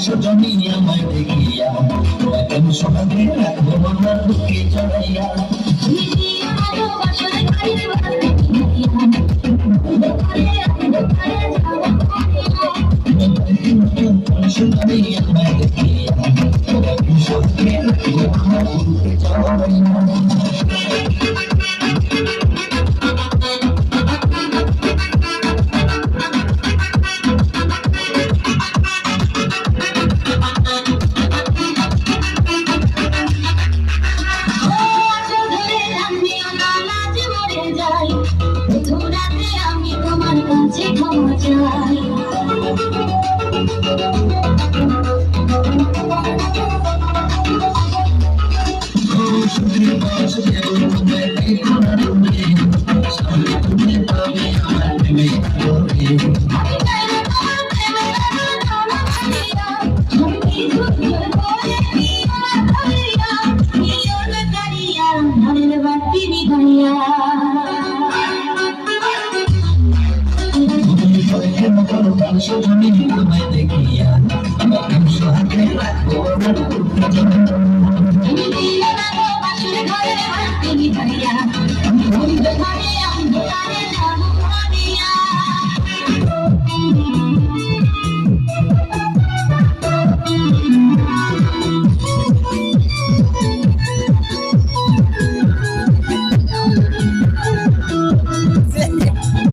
সজনী আমায় দেখিয়া কেন সকালে রাখবো আমার বুকে চড়াইয়া সজনী আমায় দেখিয়া সকালে রাখবো আমার বুকে চড়াইয়া ক্ষমা চাই সজনী আমায় দেখিয়া সহাকে রাখবো আমার বুকে চড়াইয়া